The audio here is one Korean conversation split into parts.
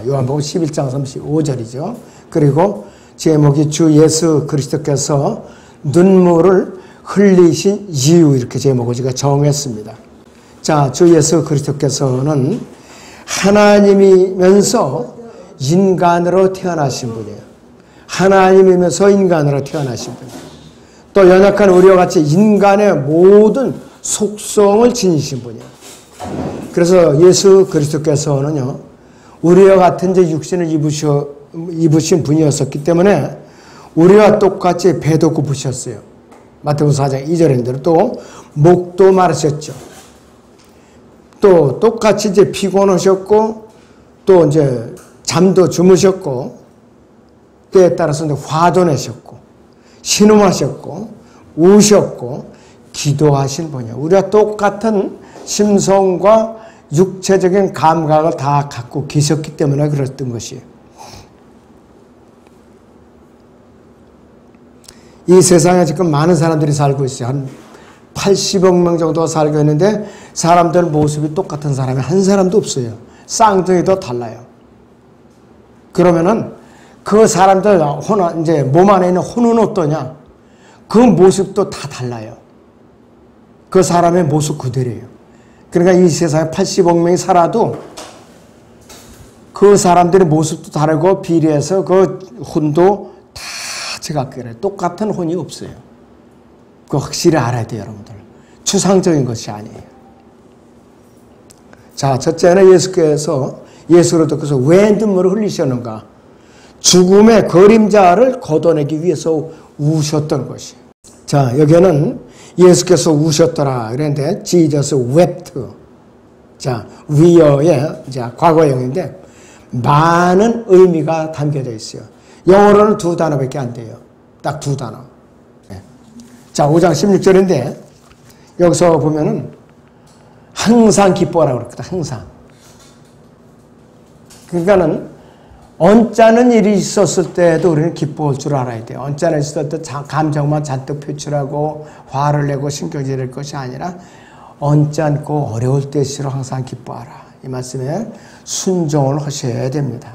요한복음 11장 35절이죠. 그리고 제목이 주 예수 그리스도께서 눈물을 흘리신 이유, 이렇게 제목을 제가 정했습니다. 자, 주 예수 그리스도께서는 하나님이면서 인간으로 태어나신 분이에요. 하나님이면서 인간으로 태어나신 분이에요. 또 연약한 우리와 같이 인간의 모든 속성을 지니신 분이에요. 그래서 예수 그리스도께서는요, 우리와 같은 이제 육신을 입으신 분이었었기 때문에 우리와 똑같이 배도 고프셨어요. 마태복음 4장 2절인데 또 목도 마르셨죠. 또 똑같이 이제 피곤하셨고 또 이제 잠도 주무셨고 때에 따라서 이제 화도 내셨고 신음하셨고 우셨고 기도하신 분이에요. 우리와 똑같은 심성과 육체적인 감각을 다 갖고 계셨기 때문에 그랬던 것이에요. 이 세상에 지금 많은 사람들이 살고 있어요. 한 80억 명 정도가 살고 있는데 사람들 모습이 똑같은 사람이 한 사람도 없어요. 쌍둥이도 달라요. 그러면은 그 사람들 이제 몸 안에 있는 혼은 어떠냐? 그 모습도 다 달라요. 그 사람의 모습 그대로예요. 그러니까 이 세상에 80억 명이 살아도 그 사람들의 모습도 다르고 비례해서 그 혼도 다 제각각이에요. 똑같은 혼이 없어요. 그거 확실히 알아야 돼요, 여러분들. 추상적인 것이 아니에요. 자, 첫째는 예수로 듣고서 왜 눈물을 흘리셨는가? 죽음의 그림자를 걷어내기 위해서 우셨던 것이에요. 자, 여기는 예수께서 우셨더라 그랬는데 Jesus wept. 자, 위어의 이제 과거형인데 많은 의미가 담겨져 있어요. 영어로는 2단어밖에 안 돼요. 딱 2단어. 네. 자, 5장 16절인데 여기서 보면은 항상 기뻐하라고 그랬거든. 항상. 그러니까는 언짢은 일이 있었을 때도 우리는 기뻐할 줄 알아야 돼요. 언짢은 일이 있었을 때 감정만 잔뜩 표출하고 화를 내고 신경질낼 것이 아니라 언짢고 어려울 때일수록 항상 기뻐하라. 이 말씀에 순종을 하셔야 됩니다.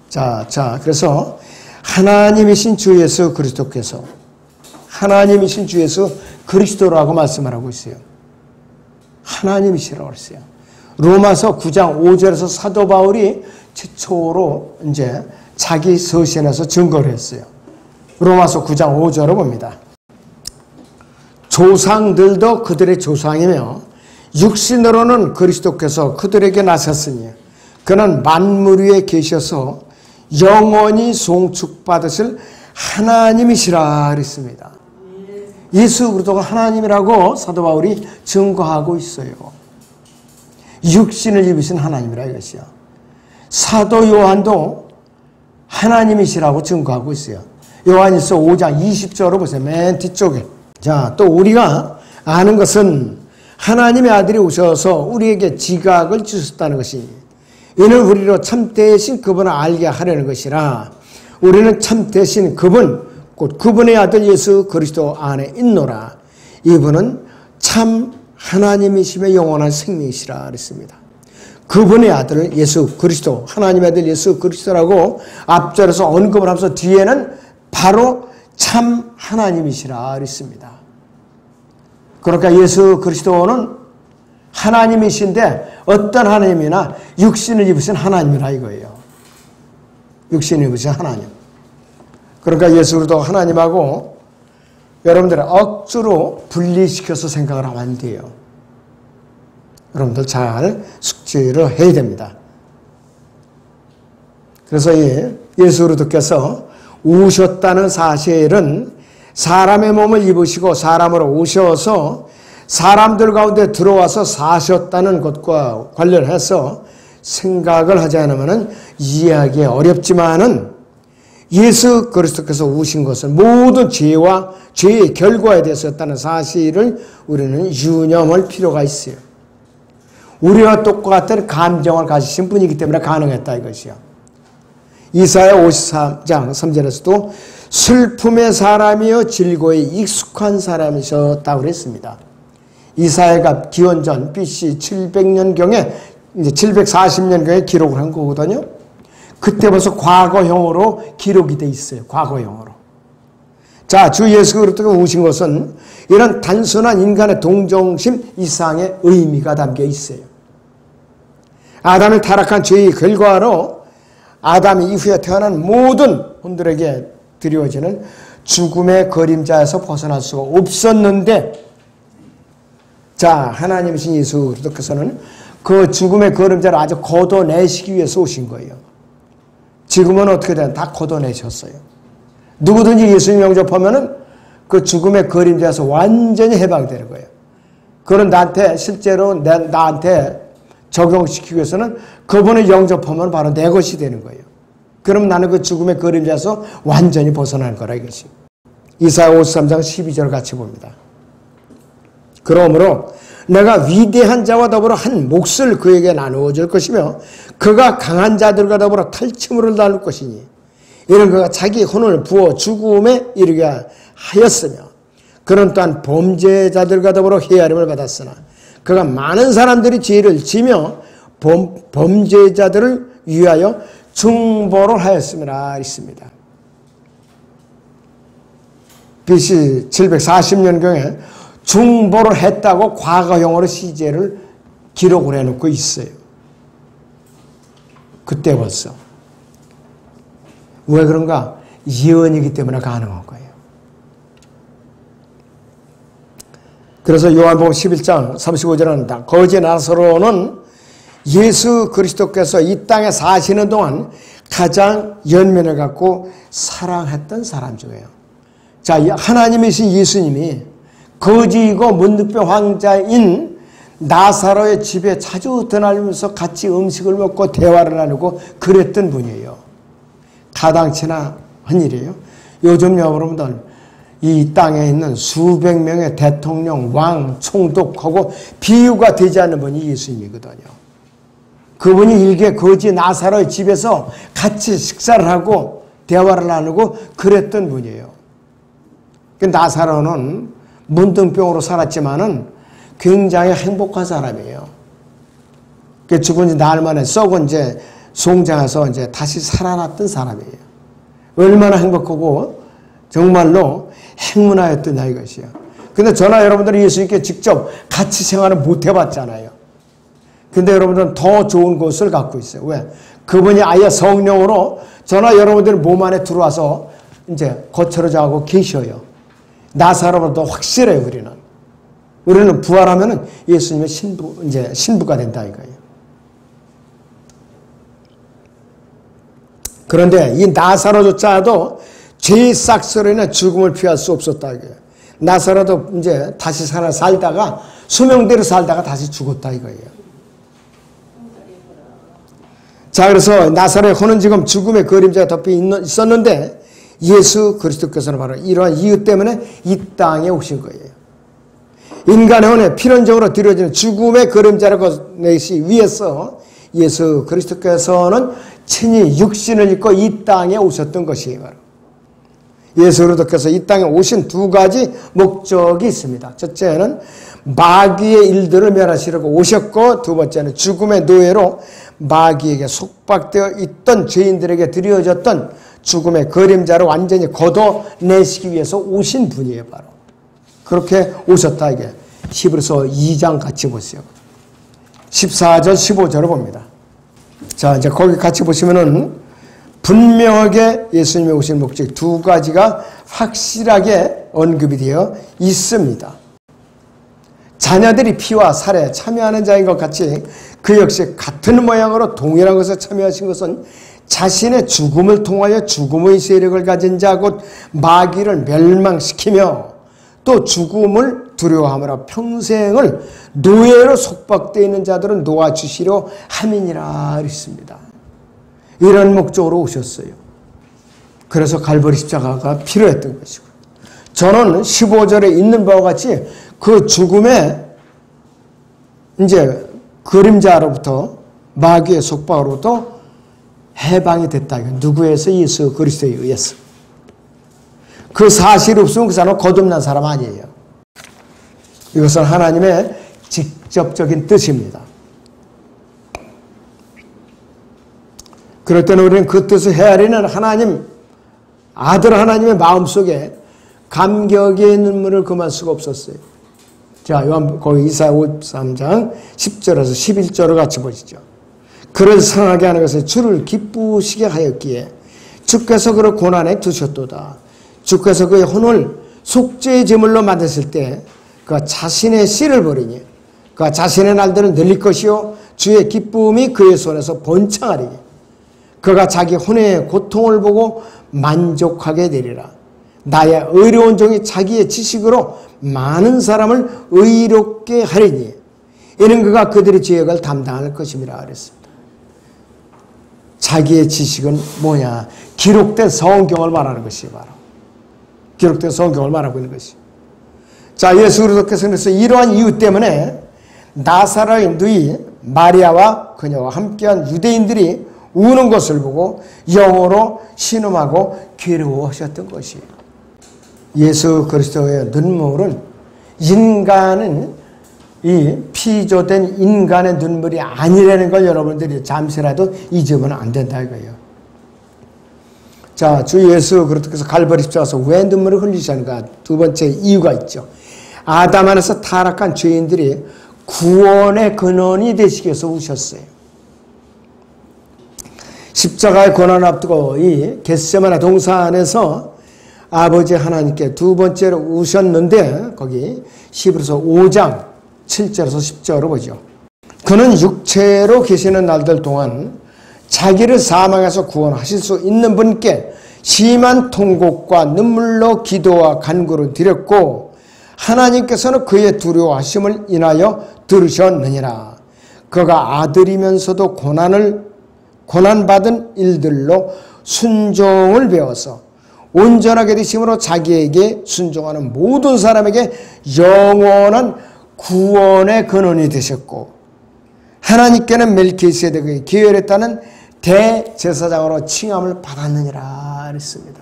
자, 그래서 하나님이신 주 예수 그리스도께서 하나님이신 주 예수 그리스도라고 말씀을 하고 있어요. 하나님이시라고 했어요. 로마서 9장 5절에서 사도 바울이 최초로 이제 자기 서신에서 증거를 했어요. 로마서 9장 5절을 봅니다. 조상들도 그들의 조상이며 육신으로는 그리스도께서 그들에게 나셨으니 그는 만물 위에 계셔서 영원히 송축받으실 하나님이시라 그랬습니다. 예수 그리스도가 하나님이라고 사도 바울이 증거하고 있어요. 육신을 입으신 하나님이라 이것이요. 사도 요한도 하나님이시라고 증거하고 있어요. 요한일서 5장 20절을 보세요. 맨 뒤쪽에. 자, 또 우리가 아는 것은 하나님의 아들이 오셔서 우리에게 지각을 주셨다는 것이 이는 우리로 참되신 그분을 알게 하려는 것이라 우리는 참되신 그분 곧 그분의 아들 예수 그리스도 안에 있노라. 이분은 참 하나님이시며 영원한 생명이시라 그랬습니다. 그분의 아들 예수 그리스도, 하나님의 아들 예수 그리스도라고 앞절에서 언급을 하면서 뒤에는 바로 참 하나님이시라 그랬습니다. 그러니까 예수 그리스도는 하나님이신데 어떤 하나님이나 육신을 입으신 하나님이라 이거예요. 육신을 입으신 하나님. 그러니까 예수 그리스도 하나님하고 여러분들은 억지로 분리시켜서 생각을 하면 안 돼요. 여러분들 잘 숙지를 해야 됩니다. 그래서 예수 그리스도께서 오셨다는 사실은 사람의 몸을 입으시고 사람으로 오셔서 사람들 가운데 들어와서 사셨다는 것과 관련해서 생각을 하지 않으면 이해하기 어렵지만은 예수 그리스도께서 오신 것은 모든 죄와 죄의 결과에 대해서였다는 사실을 우리는 유념할 필요가 있어요. 우리와 똑같은 감정을 가지신 분이기 때문에 가능했다 이것이요. 이사야 53장 3절에서도 슬픔의 사람이여 질고에 익숙한 사람이셨다고 그랬습니다. 이사야가 기원전 BC 700년경에 이제 740년경에 기록을 한 거거든요. 그때 벌써 과거형으로 기록이 돼 있어요. 과거형으로. 자, 주 예수 그리스도가 오신 것은 이런 단순한 인간의 동정심 이상의 의미가 담겨 있어요. 아담이 타락한 죄의 결과로 아담 이후에 태어난 모든 혼들에게 드리워지는 죽음의 그림자에서 벗어날 수가 없었는데, 자, 하나님이신 예수 그리스도께서는 그 죽음의 그림자를 아주 걷어내시기 위해서 오신 거예요. 지금은 어떻게 되나 다 걷어내셨어요. 누구든지 예수님 영접하면은 그 죽음의 그림자에서 완전히 해방되는 거예요. 그런 나한테 실제로 나한테 적용시키기 위해서는 그분을 영접하면 바로 내 것이 되는 거예요. 그럼 나는 그 죽음의 그림자에서 완전히 벗어날 거라 이것이. 이사야 53장 12절을 같이 봅니다. 그러므로 내가 위대한 자와 더불어 한 몫을 그에게 나누어 줄 것이며 그가 강한 자들과 더불어 탈취물을 나눌 것이니 이는 그가 자기 혼을 부어 죽음에 이르게 하였으며 그는 또한 범죄자들과 더불어 헤아림을 받았으나 그가 많은 사람들이 죄를 지며 범죄자들을 위하여 중보를 하였음이라 있습니다. BC 740년경에 중보를 했다고 과거형으로 시제를 기록을 해놓고 있어요. 그때 벌써. 왜 그런가? 예언이기 때문에 가능한 거예요. 그래서 요한복음 11장 35절은 거지 나사로는 예수 그리스도께서 이 땅에 사시는 동안 가장 연민을 갖고 사랑했던 사람 중이에요. 자, 하나님이신 예수님이 거지이고 문득병 환자인 나사로의 집에 자주 드나들면서 같이 음식을 먹고 대화를 나누고 그랬던 분이에요. 가당치나 한 일이에요. 요즘 여러분들 이 땅에 있는 수백 명의 대통령, 왕, 총독하고 비유가 되지 않는 분이 예수님이거든요. 그분이 일개 거지 나사로의 집에서 같이 식사를 하고 대화를 나누고 그랬던 분이에요. 나사로는 문둥병으로 살았지만은 굉장히 행복한 사람이에요. 죽은 지 나흘 만에 썩은 이제 송장에서 이제 다시 살아났던 사람이에요. 얼마나 행복하고 정말로 행운하였더냐 이것이요. 근데 저나 여러분들이 예수님께 직접 같이 생활을 못 해봤잖아요. 근데 여러분들은 더 좋은 것을 갖고 있어요. 왜? 그분이 아예 성령으로 저나 여러분들 몸 안에 들어와서 이제 거처로 하고 계셔요. 나사로보다 확실해요, 우리는. 우리는 부활하면은 예수님의 신부가 된다 이거예요. 그런데 이 나사로조차도 죄의 싹스로 인해 죽음을 피할 수 없었다 이거예요. 나사로도 이제 다시 살다가 수명대로 살다가 다시 죽었다 이거예요. 자, 그래서 나사로의 혼은 지금 죽음의 그림자가 덮여 있었는데 예수 그리스도께서는 바로 이러한 이유 때문에 이 땅에 오신 거예요. 인간의 혼에 필연적으로 드려지는 죽음의 그림자를 거내기 위해서 예수 그리스도께서는 친히 육신을 입고 이 땅에 오셨던 것이에요. 바로. 예수 그리스도께서 이 땅에 오신 두 가지 목적이 있습니다. 첫째는 마귀의 일들을 멸하시려고 오셨고, 두 번째는 죽음의 노예로 마귀에게 속박되어 있던 죄인들에게 드려졌던 죽음의 그림자를 완전히 걷어내시기 위해서 오신 분이에요. 바로. 그렇게 오셨다 이게. 히브리서 2장 같이 보세요. 14절 15절을 봅니다. 자, 이제 거기 같이 보시면은 분명하게 예수님이 오신 목적 두 가지가 확실하게 언급이 되어 있습니다. 자녀들이 피와 살에 참여하는 자인 것 같이 그 역시 같은 모양으로 동일한 것에 참여하신 것은 자신의 죽음을 통하여 죽음의 세력을 가진 자 곧 마귀를 멸망시키며 또 죽음을 두려워하므로 평생을 노예로 속박되어 있는 자들은 놓아주시려 함이니라 했습니다. 이런 목적으로 오셨어요. 그래서 갈보리 십자가가 필요했던 것이고, 저는 15절에 있는 바와 같이 그 죽음의 이제 그림자로부터 마귀의 속박으로부터 해방이 됐다. 누구에서? 예수 그리스도에 의해서. 그 사실이 없으면 그 사람은 거듭난 사람 아니에요. 이것은 하나님의 직접적인 뜻입니다. 그럴 때는 우리는 그 뜻을 헤아리는 하나님, 아들 하나님의 마음속에 감격의 눈물을 금할 수가 없었어요. 자, 거기 이사야 53장 10절에서 11절을 같이 보시죠. 그를 상하게 하는 것은 주를 기쁘시게 하였기에 주께서 그를 고난에 두셨도다. 주께서 그의 혼을 속죄의 제물로 만드실 때 그 자신의 씨를 버리니 그 자신의 날들은 늘릴 것이요 주의 기쁨이 그의 손에서 번창하리니 그가 자기 혼의 고통을 보고 만족하게 되리라. 나의 의로운 종이 자기의 지식으로 많은 사람을 의롭게 하리니 이는 그가 그들의 죄악을 담당할 것임이라 그랬습니다. 자기의 지식은 뭐냐? 기록된 성경을 말하는 것이 바로 기록된 성경을 말하고 있는 것이. 자, 예수 그리스도께서 이러한 이유 때문에 나사렛의 누이 마리아와 그녀와 함께한 유대인들이 우는 것을 보고 영어로 신음하고 괴로워하셨던 것이에요. 예수 그리스도의 눈물은 인간은 이 피조된 인간의 눈물이 아니라는 걸 여러분들이 잠시라도 잊으면 안 된다 이거예요. 자, 주 예수 그리스도께서 갈보리 십자가에서 왜 눈물을 흘리셨는가? 두 번째 이유가 있죠. 아담 안에서 타락한 죄인들이 구원의 근원이 되시기 위해서 우셨어요. 십자가의 고난을 앞두고 이 겟세마네 동산에서 아버지 하나님께 두 번째로 우셨는데 거기 히브리서 5장 7절에서 10절을 보죠. 그는 육체로 계시는 날들 동안 자기를 사망에서 구원하실 수 있는 분께 심한 통곡과 눈물로 기도와 간구를 드렸고 하나님께서는 그의 두려워하심을 인하여 들으셨느니라. 그가 아들이면서도 고난받은 일들로 순종을 배워서 온전하게 되심으로 자기에게 순종하는 모든 사람에게 영원한 구원의 근원이 되셨고 하나님께는 멜키세덱의 계열했다는 대제사장으로 칭함을 받았느니라 그랬습니다.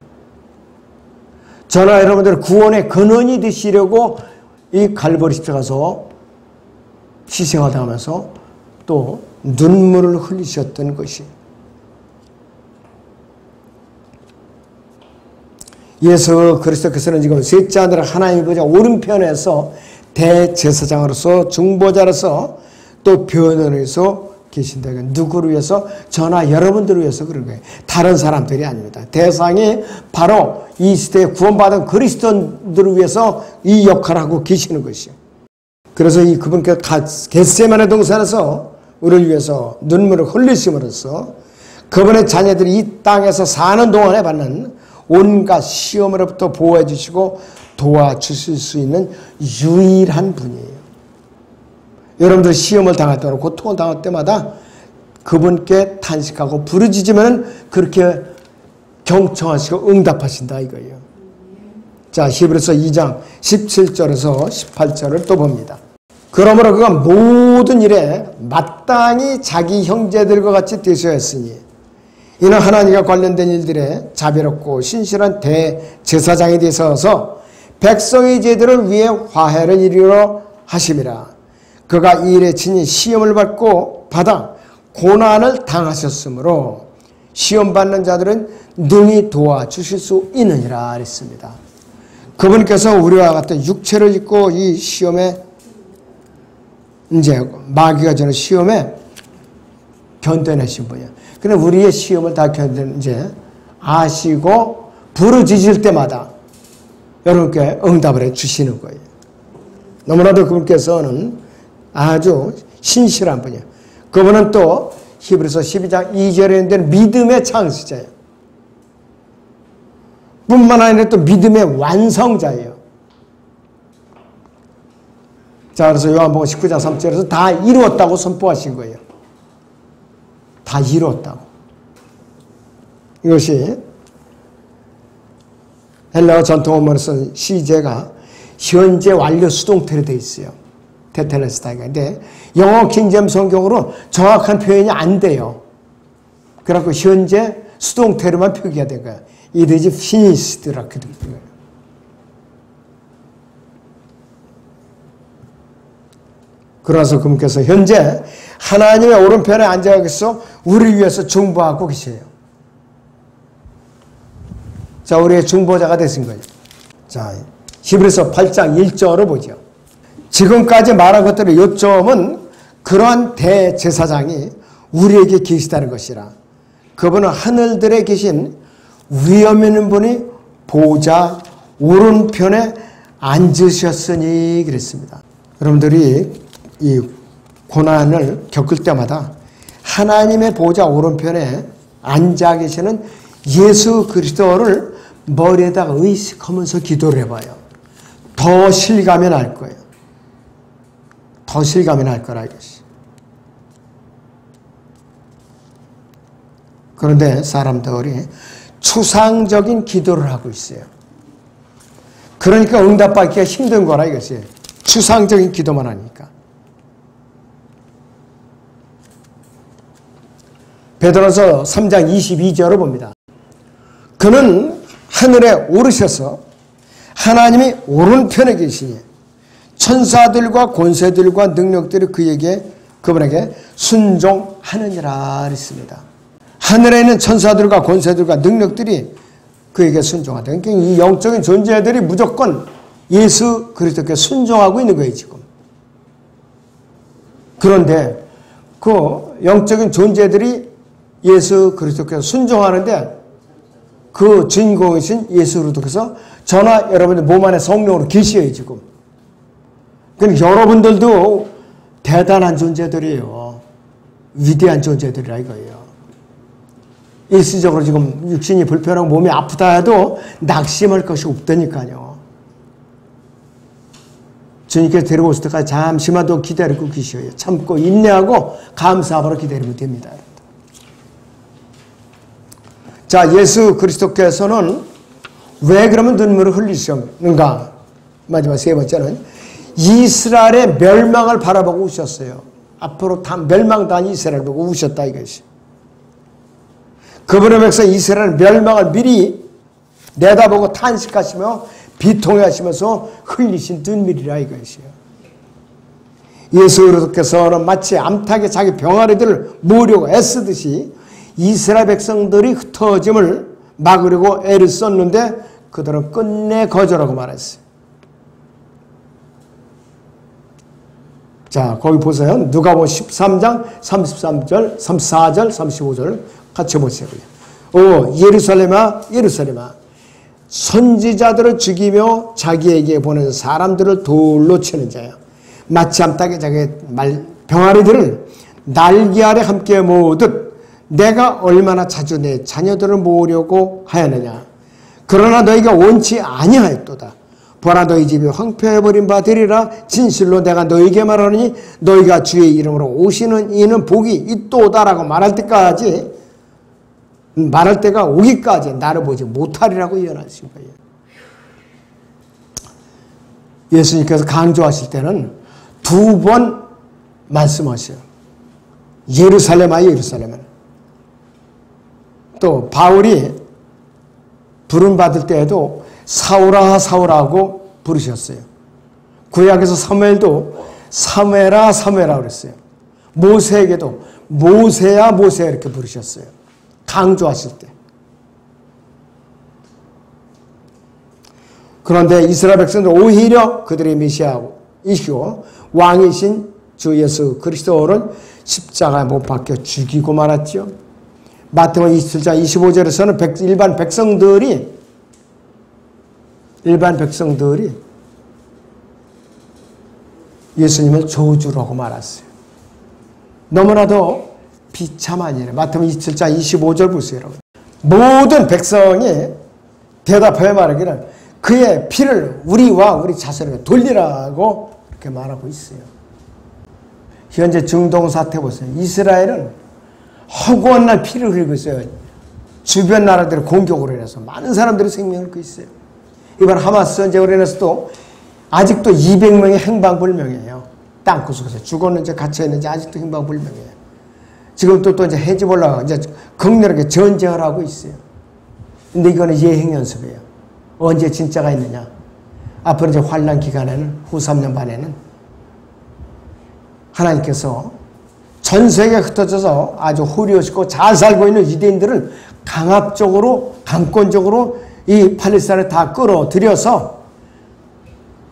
저나 여러분들 구원의 근원이 되시려고 이 갈보리 십자가에서 희생하다면서 또 눈물을 흘리셨던 것이 예수 그리스도께서는 지금 셋째 하늘 하나님 보좌 오른편에서 대제사장으로서 중보자로서 또 변호해서 계신다. 누구를 위해서? 저나 여러분들을 위해서 그런 거예요. 다른 사람들이 아닙니다. 대상이 바로 이 시대에 구원받은 그리스도인들을 위해서 이 역할을 하고 계시는 것이에요. 그래서 이 그분께서 겟세마네 동산에서 우리를 위해서 눈물을 흘리심으로써 그분의 자녀들이 이 땅에서 사는 동안에 받는 온갖 시험으로부터 보호해 주시고 도와주실 수 있는 유일한 분이에요. 여러분들 시험을 당할 때나 고통을 당할 때마다 그분께 탄식하고 부르짖으면 그렇게 경청하시고 응답하신다 이거예요. 자, 히브리서 2장 17절에서 18절을 또 봅니다. 그러므로 그가 모든 일에 마땅히 자기 형제들과 같이 되셔야 했으니 이는 하나님과 관련된 일들에 자비롭고 신실한 대제사장이 되셔서 백성의 죄들을 위해 화해를 이루려 하심이라. 그가 이 일에 친히 시험을 받아 고난을 당하셨으므로 시험받는 자들은 능히 도와주실 수 있느니라 했습니다. 그분께서 우리와 같은 육체를 입고 이 시험에 이제 마귀가 주는 시험에 견뎌내신 분이에요. 그런데 우리의 시험을 다 이제 아시고 부르짖을 때마다 여러분께 응답을 해 주시는 거예요. 너무나도 그분께서는 아주 신실한 분이에요. 그분은 또 히브리서 12장 2절에 있는 믿음의 창시자예요. 뿐만 아니라 또 믿음의 완성자예요. 자, 그래서 요한복음 19장 3절에서 다 이루었다고 선포하신 거예요. 다 이루었다고. 이것이 헬라어 전통 원문에 쓴 시제가 현재 완료 수동태로 되어 있어요. 테텔레스타이가. 근데 영어 킹제임 성경으로 정확한 표현이 안 돼요. 그래갖고 현재 수동태로만 표기가 된 거야. It is finished라고 돼 있는 거예요. 그래서 그분께서 현재 하나님의 오른편에 앉아 계셔서 우리를 위해서 중보하고 계세요. 자, 우리의 중보자가 되신 거예요. 자, 히브리서 8장 1절을 보죠. 지금까지 말한 것들의 요점은 그러한 대제사장이 우리에게 계시다는 것이라. 그분은 하늘들에 계신 위엄 있는 분이 보좌 오른편에 앉으셨으니 그랬습니다. 여러분들이 이 고난을 겪을 때마다 하나님의 보좌 오른편에 앉아 계시는 예수 그리스도를 머리에다가 의식하면서 기도를 해봐요. 더 실감이 날 거예요. 더 실감이 날 거라 이것이. 그런데 사람들이 추상적인 기도를 하고 있어요. 그러니까 응답받기가 힘든 거라 이것이. 추상적인 기도만 하니까. 베드로서 3장 22절을 봅니다. 그는 하늘에 오르셔서 하나님이 오른편에 계시니 천사들과 권세들과 능력들이 그분에게 순종하느니라 했습니다. 하늘에 있는 천사들과 권세들과 능력들이 그에게 순종하다. 그러니까 이 영적인 존재들이 무조건 예수 그리스도께 순종하고 있는 거예요, 지금. 그런데 그 영적인 존재들이 예수 그리스도께 순종하는데 그 주인공이신 예수 그리스도께서 저나 여러분들 몸 안에 성령으로 계시어요, 지금. 그러니까 여러분들도 대단한 존재들이에요. 위대한 존재들이라 이거예요. 일시적으로 지금 육신이 불편하고 몸이 아프다 해도 낙심할 것이 없다니까요. 주님께서 데리고 오실 때까지 잠시만 더 기다리고 계셔요. 참고 인내하고 감사함으로 기다리면 됩니다. 자, 예수 그리스도께서는 왜 그러면 눈물을 흘리셨는가? 마지막 세 번째는 이스라엘의 멸망을 바라보고 우셨어요. 앞으로 다 멸망당한 이스라엘을 보고 우셨다 이것이. 그분의 백성 이스라엘 멸망을 미리 내다보고 탄식하시며 비통해하시면서 흘리신 눈물이라 이것이요. 예수 그리스도께서는 마치 암탉에 자기 병아리들을 모으려고 애쓰듯이 이스라엘 백성들이 흩어짐을 막으려고 애를 썼는데 그들은 끝내 거절하고 말았어요. 자, 거기 보세요. 누가복음 13장 33절, 34절, 35절 같이 보세요. 오 예루살렘아 예루살렘아 선지자들을 죽이며 자기에게 보내는 사람들을 돌로 치는 자야. 마치 암탉에 자기 병아리들을 날개 아래 함께 모으듯 내가 얼마나 자주 내 자녀들을 모으려고 하였느냐. 그러나 너희가 원치 아니하였도다. 보라 너희 집이 황폐해버린 바 되리라. 진실로 내가 너희에게 말하노니 너희가 주의 이름으로 오시는 이는 복이 있도다라고 말할 때가 오기까지 나를 보지 못하리라고 예언하신 거예요. 예수님께서 강조하실 때는 두 번 말씀하셔요. 예루살렘아 예루살렘아. 또 바울이 부름받을 때에도 사울아 사울아고 부르셨어요. 구약에서 사무엘도 사무엘아 사무엘아 그랬어요. 모세에게도 모세야 모세야 이렇게 부르셨어요. 강조하실 때. 그런데 이스라엘 백성들 오히려 그들의 메시아이시고 왕이신 주 예수 그리스도를 십자가에 못 박혀 죽이고 말았죠. 마태복음 27장 25절에서는 일반 백성들이 예수님을 저주로 하고 말았어요. 너무나도 비참한 일이에요. 마태복음 27장 25절 보세요. 여러분. 모든 백성이 대답하여 말하기를 그의 피를 우리와 우리 자손에게 돌리라고 그렇게 말하고 있어요. 현재 중동 사태 보세요. 이스라엘은 허구한 날 피를 흘리고 있어요. 주변 나라들의 공격으로 인해서 많은 사람들이 생명을 잃고 있어요. 이번 하마스 전쟁으로 인해서도 아직도 200명이 행방불명이에요. 땅구석에서 죽었는지 갇혀있는지 아직도 행방불명이에요. 지금 또 이제 헤즈볼라가 이제 극렬하게 전쟁을 하고 있어요. 근데 이거는 예행 연습이에요. 언제 진짜가 있느냐? 앞으로 이제 환란 기간에는 후 3년 반에는 하나님께서 전 세계에 흩어져서 아주 호리호식고 잘 살고 있는 유대인들을 강압적으로, 강권적으로 이 팔레스타인에 다 끌어들여서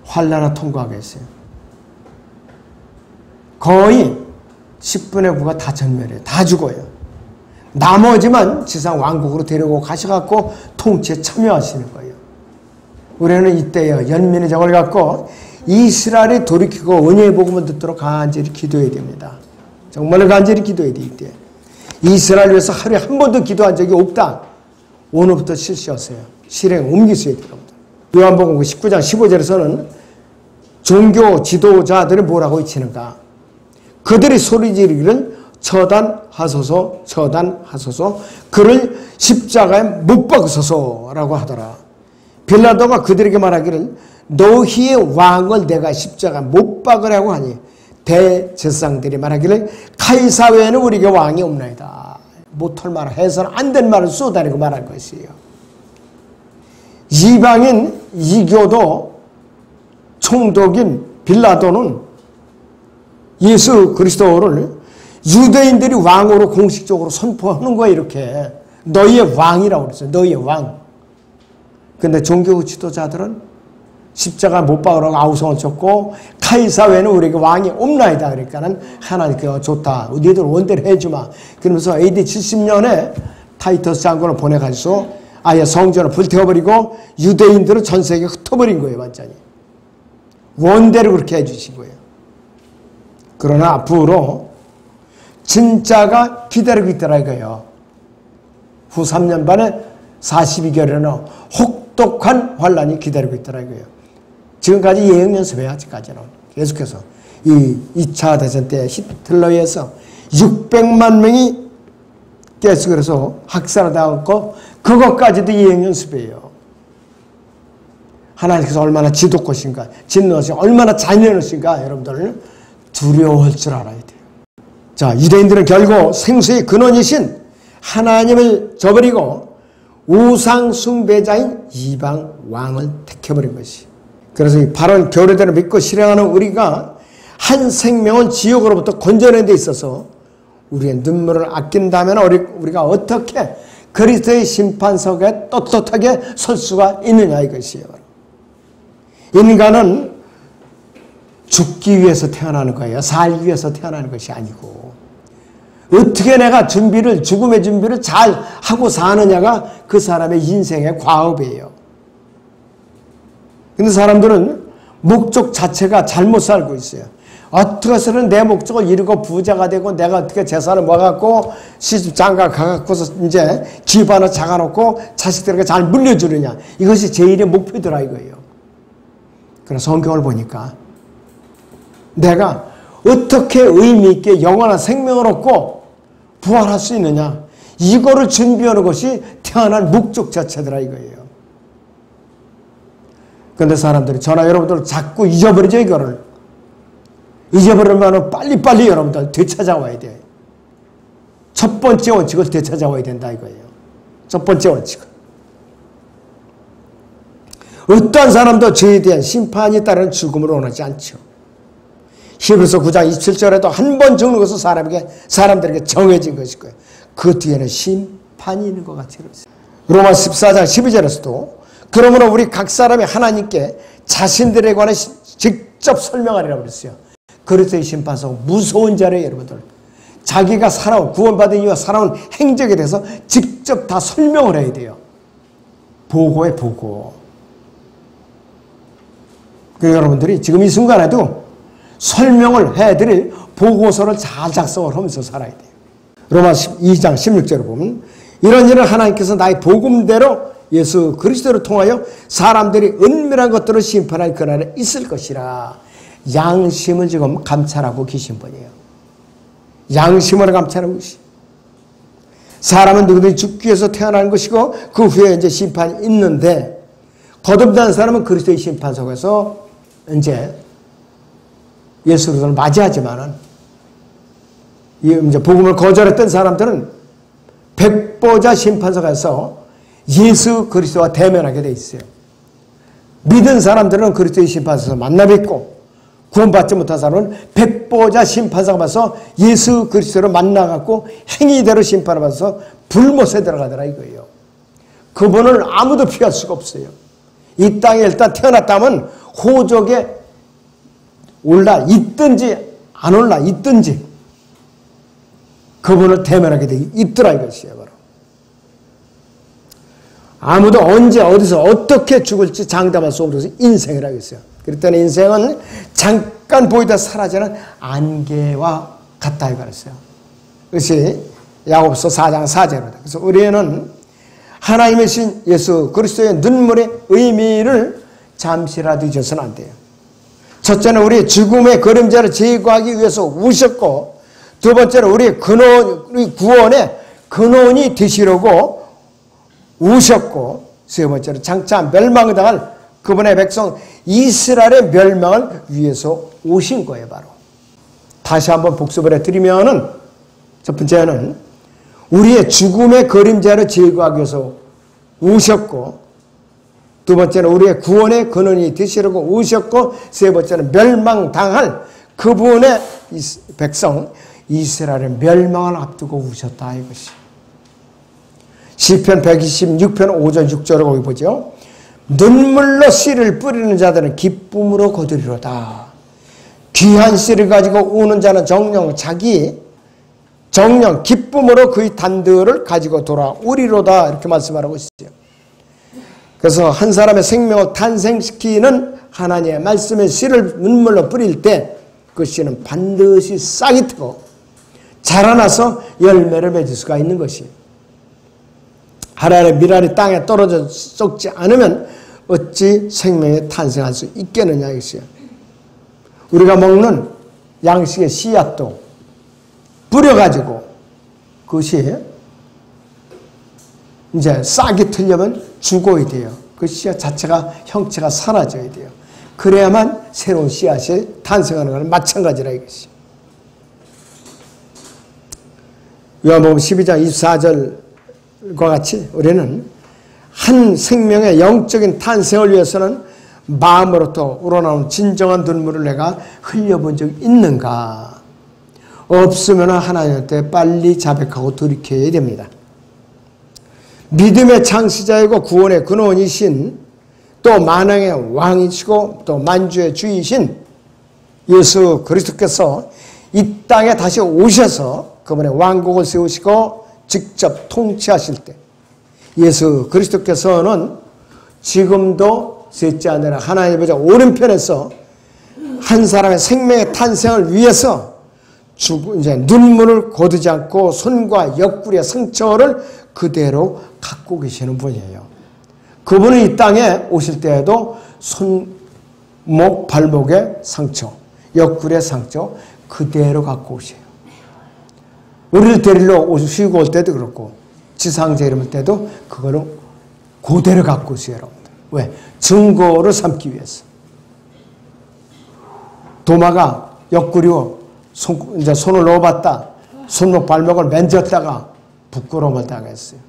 환란을 통과하게 했어요. 거의 10분의 9가 다 전멸해요. 다 죽어요. 나머지만 지상 왕국으로 데리고 가셔갖고 통치에 참여하시는 거예요. 우리는 이때요, 연민의 정을 갖고 이스라엘이 돌이키고 은혜의 복음을 듣도록 간절히 기도해야 됩니다. 정말로 간절히 기도해야 돼. 이때 이스라엘 위해서 하루에 한 번도 기도한 적이 없다. 오늘부터 실시하세요. 실행 옮기셔야 돼요. 요한복음 19장 15절에서는 종교 지도자들이 뭐라고 외치는가? 그들이 소리 지르기를 처단하소서, 처단하소서, 그를 십자가에 못 박으소서라고 하더라. 빌라도가 그들에게 말하기를 너희의 왕을 내가 십자가에 못 박으라고 하니 대제사장들이 말하기를 카이사 외에는 우리에게 왕이 없나이다. 못할 말을 해서는 안 될 말을 쏘다니고 말할 것이에요. 이방인 이교도 총독인 빌라도는 예수 그리스도를 유대인들이 왕으로 공식적으로 선포하는 거야. 이렇게 너희의 왕이라고 그랬어요. 너희의 왕. 근데 종교 지도자들은 십자가 못 박으라고 아우성을 쳤고 카이사 외에는 우리에게 왕이 없나이다. 그러니까는 하나님께 좋다. 너희들 원대로 해주마. 그러면서 AD 70년에 타이터스 장군을 보내가지고 아예 성전을 불태워버리고 유대인들은 전 세계에 흩어버린 거예요. 완전히. 원대로 그렇게 해주신 거예요. 그러나 앞으로 진짜가 기다리고 있더라 이거예요. 후 3년 반에 42개월에는 혹독한 환란이 기다리고 있더라 이거예요. 지금까지 예행 연습해요. 아직까지는. 계속해서. 이 2차 대전 때 히틀러에 의해서 600만 명이 깨서 해서 학살을 당했고 그것까지도 예행 연습이에요. 하나님께서 얼마나 지독하신가, 진노하신가, 얼마나 잔인하신가 여러분들 두려워할 줄 알아야 돼요. 자, 유대인들은 결국 생수의 근원이신 하나님을 저버리고 우상 숭배자인 이방 왕을 택해버린 것이. 그래서 이 바른 교례대로 믿고 실행하는 우리가 한 생명을 지옥으로부터 건져내는 데 있어서 우리의 눈물을 아낀다면 우리가 어떻게 그리스도의 심판석에 떳떳하게 설 수가 있느냐 이것이에요. 인간은 죽기 위해서 태어나는 거예요. 살기 위해서 태어나는 것이 아니고 어떻게 내가 죽음의 준비를 잘 하고 사느냐가 그 사람의 인생의 과업이에요. 근데 사람들은 목적 자체가 잘못 살고 있어요. 어떻게 해서는 내 목적을 이루고 부자가 되고 내가 어떻게 재산을 모아갖고 시집 장가 가갖고서 이제 집 하나 작아놓고 자식들에게 잘 물려주느냐. 이것이 제일의 목표더라 이거예요. 그래서 성경을 보니까 내가 어떻게 의미 있게 영원한 생명을 얻고 부활할 수 있느냐. 이거를 준비하는 것이 태어난 목적 자체더라 이거예요. 그런데 사람들이 저나 여러분들 자꾸 잊어버리죠 이거를. 잊어버리면 빨리빨리 여러분들 되찾아와야 돼. 첫 번째 원칙을 되찾아와야 된다 이거예요. 첫 번째 원칙은. 어떠한 사람도 죄에 대한 심판이 따른 죽음을 원하지 않죠. 히브리서 9장 27절에도 한 번 죽는 것은 사람들에게 정해진 것일 거예요. 그 뒤에는 심판이 있는 것 같아요. 로마 14장 12절에서도 그러므로 우리 각 사람이 하나님께 자신들에 관해 직접 설명하리라고 그랬어요. 그리스도의 심판석 무서운 자리에요 여러분들. 자기가 살아온 구원받은 이유와 살아온 행적에 대해서 직접 다 설명을 해야 돼요. 보고에 보고. 그 여러분들이 지금 이 순간에도 설명을 해드릴 보고서를 잘 작성을 하면서 살아야 돼요. 로마 2장 16절을 보면 이런 일은 하나님께서 나의 복음대로 예수 그리스도를 통하여 사람들이 은밀한 것들을 심판할 그날에 있을 것이라. 양심을 지금 감찰하고 계신 분이에요. 양심을 감찰하고 계시. 사람은 누구든지 죽기 위해서 태어나는 것이고 그 후에 이제 심판이 있는데 거듭난 사람은 그리스도의 심판석에서 이제 예수 그리스도를 맞이하지만은 이제 복음을 거절했던 사람들은 백보자 심판석에서 예수 그리스도와 대면하게 돼 있어요. 믿은 사람들은 그리스도의 심판석에서 만나 뵙고 구원받지 못한 사람은 백보자 심판사가 와서 예수 그리스도를 만나갖고 행위대로 심판을 받아서 불못에 들어가더라 이거예요. 그분을 아무도 피할 수가 없어요. 이 땅에 일단 태어났다면 호적에 올라 있든지 안 올라 있든지 그분을 대면하게 돼 있더라 이것이에요. 바로. 아무도 언제 어디서 어떻게 죽을지 장담할 수 없어서 인생이라고 했어요. 그랬더니 인생은 잠깐 보이다 사라지는 안개와 같다 이거였어요. 그것이 야고보서 4장 4절입니다. 그래서 우리는 하나님의 신 예수 그리스도의 눈물의 의미를 잠시라도 잊어서는 안 돼요. 첫째는 우리의 죽음의 그림자를 제거하기 위해서 우셨고, 두 번째는 우리의 우리 구원의 근원이 되시려고 우셨고, 세 번째로 장차 멸망을 당할 그분의 백성 이스라엘의 멸망을 위해서 오신 거예요. 바로. 다시 한번 복습을 해드리면은, 첫 번째는 우리의 죽음의 그림자를 제거하기 위해서 오셨고, 두 번째는 우리의 구원의 근원이 되시려고 오셨고, 세 번째는 멸망당할 그분의 백성 이스라엘의 멸망을 앞두고 오셨다 이것이. 시편 126편 5절 6절을 거기 보죠. 눈물로 씨를 뿌리는 자들은 기쁨으로 거두리로다. 귀한 씨를 가지고 우는 자는 정녕 기쁨으로 그의 단들을 가지고 돌아오리로다 이렇게 말씀하고 있어요. 그래서 한 사람의 생명을 탄생시키는 하나님의 말씀의 씨를 눈물로 뿌릴 때 그 씨는 반드시 싹이 트고 자라나서 열매를 맺을 수가 있는 것이에요. 하나님의 미랄이 땅에 떨어져 썩지 않으면 어찌 생명이 탄생할 수 있겠느냐 이것이에요. 우리가 먹는 양식의 씨앗도 뿌려가지고 그것이 이제 싹이 틀려면 죽어야 돼요. 그 씨앗 자체가 형체가 사라져야 돼요. 그래야만 새로운 씨앗이 탄생하는 것은 마찬가지라 이것이. 요한복음 12장 24절과 같이 우리는 한 생명의 영적인 탄생을 위해서는 마음으로부터 우러나온 진정한 눈물을 내가 흘려본 적이 있는가? 없으면 하나님한테 빨리 자백하고 돌이켜야 됩니다. 믿음의 창시자이고 구원의 근원이신 또 만왕의 왕이시고 또 만주의 주이신 예수 그리스도께서 이 땅에 다시 오셔서 그분의 왕국을 세우시고 직접 통치하실 때 예수 그리스도께서는 지금도 셋째 하늘의 하나님의 보좌 오른편에서 한 사람의 생명의 탄생을 위해서 이제 눈물을 거두지 않고 손과 옆구리의 상처를 그대로 갖고 계시는 분이에요. 그분은 이 땅에 오실 때에도 손목, 발목의 상처, 옆구리의 상처 그대로 갖고 오세요. 우리를 데리러 오시고 올 때도 그렇고 지상재림할 때도 그거를 그대로 갖고 오세요. 여러분들. 왜? 증거를 삼기 위해서. 도마가 옆구리로 이제 손을 넣어봤다. 손목, 발목을 만졌다가 부끄러움을 당했어요.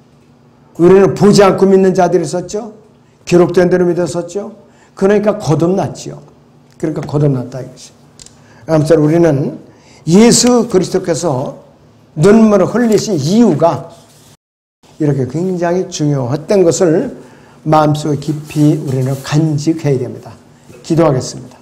우리는 보지 않고 믿는 자들이 있었죠. 기록된 대로 믿었었죠. 그러니까 거듭났죠. 그러니까 거듭났다 이것이. 아무튼 우리는 예수 그리스도께서 눈물을 흘리신 이유가 이렇게 굉장히 중요했던 것을 마음속에 깊이 우리는 간직해야 됩니다. 기도하겠습니다.